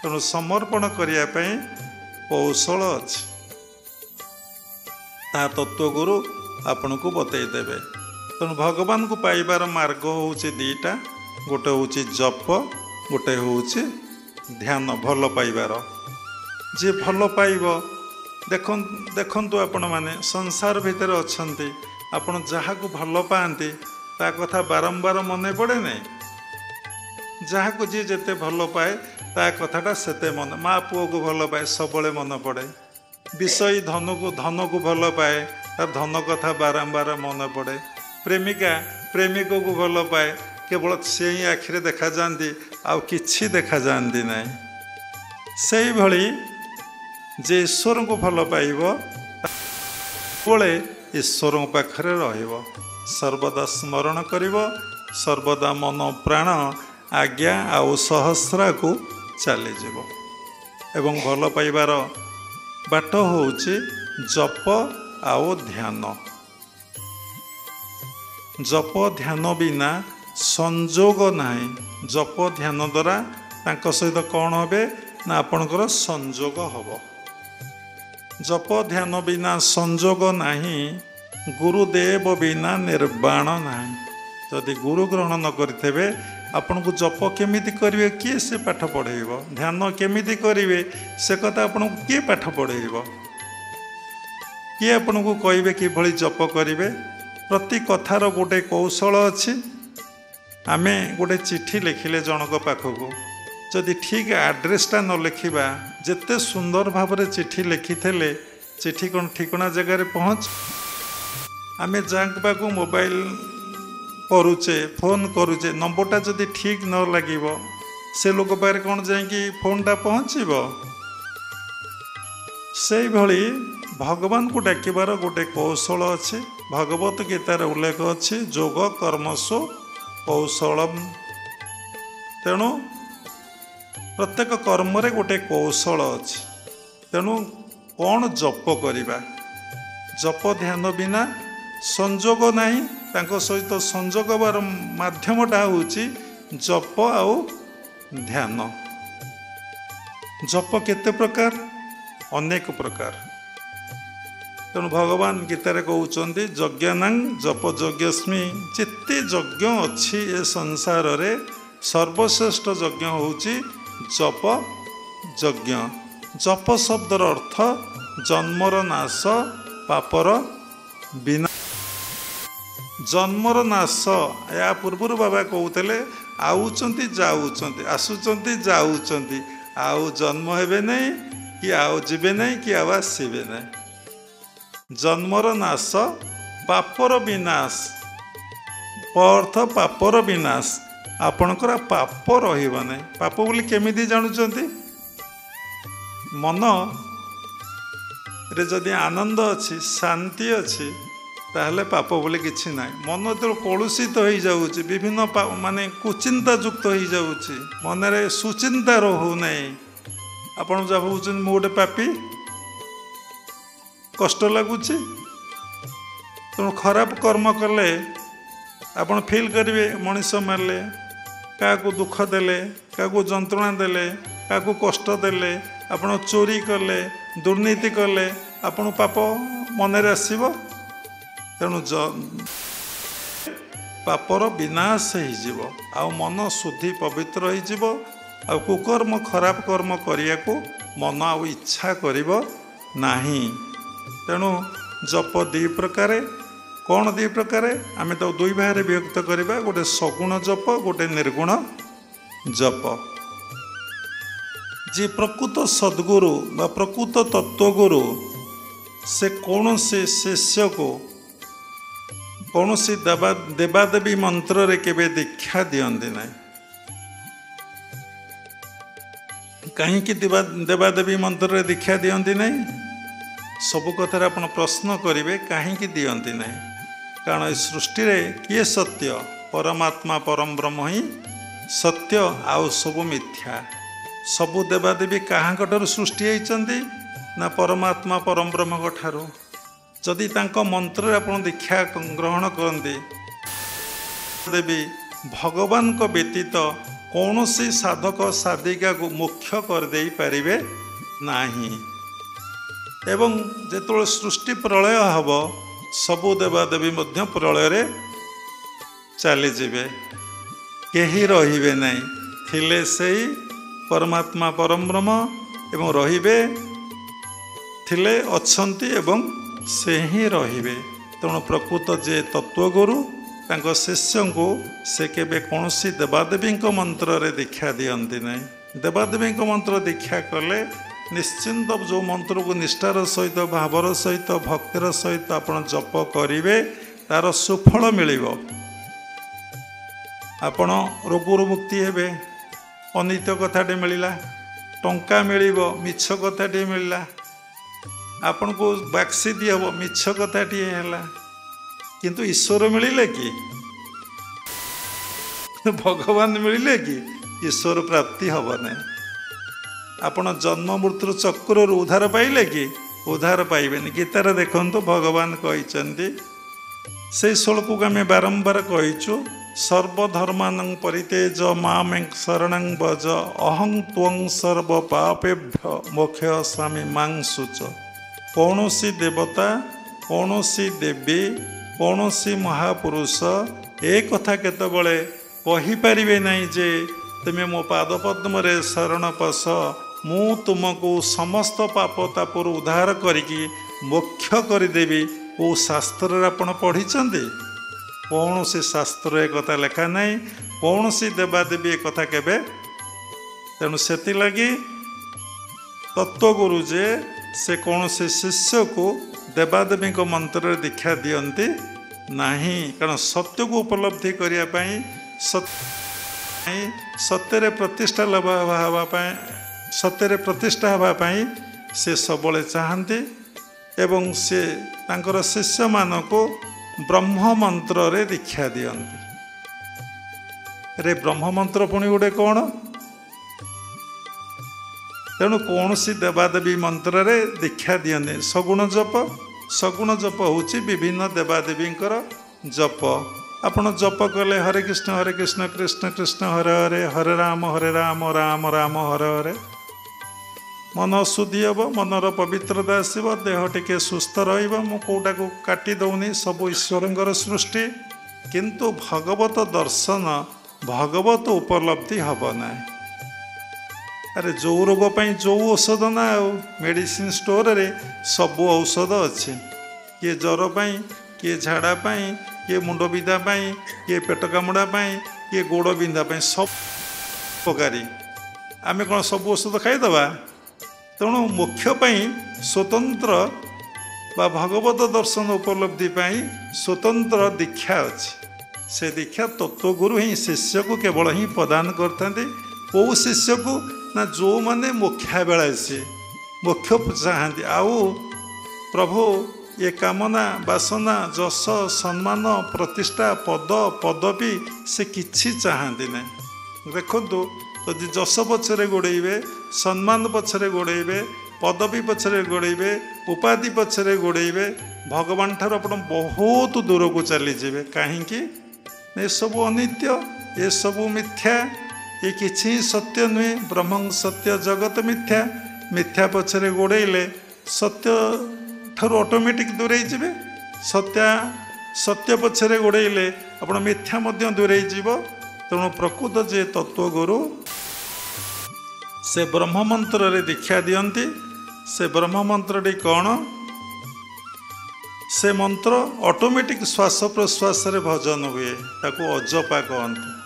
तेणु समर्पण करने कौशल अच्छी ता तत्वगुरु आपण को बतईदेवे। तेणु भगवान को पाइबार मार्ग हूँ दीटा, गोटे हूँ जप, गोटे हूँ ध्यान। भल पाइबार जी भल पाइब देखंतु आपण माने संसार भितर अछंती, आपण जहाँ को भल पाती ता कथा बारंबार मन पड़े नहीं। जहाँ को जी जेते भल पाए ता कथाटा सेते मन, माँ पुओ को भल पाए सबले मन पड़े। विषयी धन को भल पाए तार धन कथा बारंबार मन पड़े। प्रेमिका प्रेमिक को भल पाए केवल से ही आखिरे देखा जाती आउ किछि देखा जाती नहीं। से भली जे ईश्वर को भल पाइब बोले ईश्वर पाखरे रहिब, सर्वदा स्मरण करिब, सर्वदा मन प्राण आज्ञा आउ सहस्रा को चली जीव। एवं भल पाइबार बाट होउछि जप आउ ध्यान। जप ध्यान बिना संजोग नहीं। जप ध्यान द्वारा तांको सहित कौन होबे ना आपणकर संजोग हब। जप ध्यान बिना संजोग नहीं, गुरुदेव बिना निर्वाण नहीं। जदि गुरु ग्रहण न करिथेबे आपन को जप केमिति करिवे किए से पाठ पढ़ेइब, ध्यान केमिति करिवे से कथा आपन को किए पाठ पढ़ेइब, किए आपन को कहिबे कि भली जप करिवे। प्रति कथार गोटे कौशल अच्छी। आमे गोटे चिट्ठी लिखिले जनक पाखक जदि ठीक आड्रेसटा न लिखा, जेते सुंदर भाव चिट्ठी लिखी थे चिट्ठी कौन ठिकना जगार पहुँच। आमे जहाँ पाखु मोबाइल करुचे फोन करुचे नंबरटा जदि ठीक न लगे से लोक पाखे कौन जाकि फोनटा पहुँचब। से भली भगवान को डाकिबार गोटे कौशल अच्छी। भगवत गीतार उल्लेख अच्छी जोग कर्मसु कौशलम। तेणु प्रत्येक कर्म रे गोटे कौशल अच्छी। तेणु कौन जप करिबा, जप ध्यान बिना संजोग नहीं। तांको सहित संजोग बार माध्यमटा होउची जप आउ ध्यान। जप केते प्रकार, अनेक प्रकार। तेणु भगवान गीतारे कहउचंदी यज्ञानां जप यज्ञस्मि। जिते यज्ञ अच्छी ए संसार रे सर्वश्रेष्ठ यज्ञ होउची जप यज्ञ। जप शब्दर अर्थ जन्मर नाश पापर विनाश। जन्मर नाश या पूर्वर बाबा कहते आउचंती जाउचंती आसुचंती जाउचंती आउ जन्म हेबे नहीं कि आउ जीवे नहीं कि आउ आसबे नहीं। जन्मर नाश पापर विनाश। अर्थ पापर विनाश। आपणकर पाप रहिबा नहीं। पाप बोली केमिति जानुचंती, मन रे जदि आनंद अच्छी शांति अच्छी ताहले पाप बोले किछि ना। मन जो कलुषित हो जाऊँच विभिन्न माने कुचिंता युक्त हो जाऊँच, मन रे सुचिंता रहू नहीं। आपन जब भावुं मु गोटे पापी कष्ट लगुच। तेणु खराब कर्म कले आपन फील करेंगे मनीष मारे क्या दुख देले, क्या जंत्रणा देले, क्या कष्ट देले, आपन चोरी कले दुर्नीति कले आपन पाप मनरे आसब। तेणु पापर विनाश हो मन शुद्धि पवित्र हो कुकर्म खराब कर्म करने को मन आउ इच्छा करिब नाही। तेणु जप दी प्रकार। कौन दी प्रकार आम तो दुई भाग विभक्त करवा, गोटे सगुण जप गोटे निर्गुण जप। जी प्रकृत सद्गुरु बा प्रकृत तत्वगुरु से कौन से शिष्य को कौन सी देवादेवी मंत्र रे केबे दीक्षा दियंती ना। कहीं देवादेवी मंत्र रे दीक्षा दियंती नहीं। सब कथार आपण प्रश्न करेंगे कहीं दियंती नहीं। कारण इस सृष्टि रे किए सत्य, परमात्मा परम ब्रह्म ही सत्य, आउ सब मिथ्या। सबु देवादेवी कहाँ सृष्टि होती ना परमात्मा परम ब्रह्म ठारू। जदि तांको मंत्र आपण दीक्षा ग्रहण करते देवी भगवान को व्यतीत कौन सी साधक साधिका को मुख्य करदे पारिबे नाही। एवं जेतोळे सृष्टि प्रलय हब सबु देवादेवी मध्य प्रलय रे चली जिवे, केही रहिबे नाही। थिले सेई परमात्मा परम ब्रह्म एवं रहिबे, थिले अछंती एवं से ही रहिबे। तेणु प्रकृत जे तत्वगुरु तांको शिष्य को से केबे कौनसी देवादेवी मंत्र रे दीक्षा दियंती नहीं। देवादेवी मंत्र दीक्षा कले निश्चिंत जो मंत्र को निष्ठार सहित भावर सहित भक्तिर सहित आपण जप करिवे तार सुफल मिलिबो। आपण रोगरु मुक्ति हेबे, अनित्य कथाटे मिलिला, टंका मिलिबो, मिछ कथाटे मिलिला, आपण को बाक्सी दिहब मिछ कथाटी हैला, किंतु ईश्वर मिलिले कि भगवान मिलिले कि ईश्वर प्राप्ति हब नहीं। आपण जन्म मृत्यु चक्र उद्धार पाइले कि उद्धार पाइबेनि। गीतार देखंतु भगवान कहिचंती, से श्लोक को आम बारंबार कहीचु, सर्वधर्मानं परित्यज मां शरणं भज अहं त्वं सर्व पापेभ्य मोक्षयामि मां शुच। कौनसी देवता, कौनसी देवी, कौनसी महापुरुष ए कथा केतबळे कहिपारिबे नहीं जे तुमे मो पादपद्म रे शरण पस, मु तुमको समस्त पाप तापुर उद्धार करिकी मोक्ष करदेवी। ओ शास्त्र आपण पढ़ी? कौन से शास्त्र एक कथा लेखा नहीं, कौन सी देवादेवी एक कथा केबे। तेणु से लगी तत्वगुरु जे से कौन से शिष्य को देवादेवी मंत्र दीक्षा दियंती नहीं। कारण सत्य को उपलब्धि करने सत्य प्रतिष्ठा लाभ हाँपाई, सत्य प्रतिष्ठा हाँपाई से सबले चाहती एवं से तांकर शिष्य मान को ब्रह्म मंत्र रे दीक्षा दियंती। रे ब्रह्म मंत्र पुणी गोटे कौन? तेणु कौन सी देवादेवी मंत्र रे दीक्षा दियंती। सगुण जप, सगुण जप होची विभिन्न देवादेवी जप। आपण जप कले हरे कृष्ण कृष्ण कृष्ण हरे हरे, हरे राम राम राम हरे हरे। मन शुद्धि हम, मनर पवित्रता आसब, देह टिके सुस्थ रोटा को काटी दौनी, सब ईश्वर सृष्टि। किंतु भगवत दर्शन, भगवत उपलब्धि हम ना। अरे जो रोग पाई जो औषध ना, मेडिसिन स्टोर रे सब औषध अच्छे। किए ज्वर पाई, किए झाड़ा पाई, किए मुंड बिंधा पाई, किए पेट कामुड़ा पाई, किए गोड़ बिंधा पाई, सब उपकारी। आमे कौन सब औषध खाईदबा? तेणु मोक्ष पाई स्वतंत्र बा भगवत दर्शन उपलब्धि पाई स्वतंत्र दीक्षा अच्छी। से दीक्षा तत्वगुरु ही शिष्य को केवल ही प्रदान करते। कौ शिष्य को ना जो माने मोक्षा बेला से मोक्ष चाहती, आउ प्रभु ये कामना बासना जस सम्मान प्रतिष्ठा पद पदवी से किछि चाहती ना। देखु यदि जस पछरे गोड़े, सम्मान पछरे गोड़े, पदवी पछरे गोड़े, उपाधि पछरे गोड़े, भगवान ठार आप बहुत दूर को चलीजे। कहीं ये सब अनित्य, ये सब मिथ्या, ये किछि सत्य नुहे। ब्रह्म सत्य, जगत मिथ्या। मिथ्या पछरे गोड़े सत्य ठार ऑटोमेटिक दूरे जीवे। सत्य पछरे गोड़े आप मिथ्या मध्य दूरे जीव। तेणु प्रकृत जे तत्वगुरु से ब्रह्म मंत्र रे दीक्षा दियंती। से ब्रह्म मंत्रटी कौन? से मंत्र ऑटोमेटिक श्वास प्रश्वास रे भजन हुए, ताको अजपा कहते।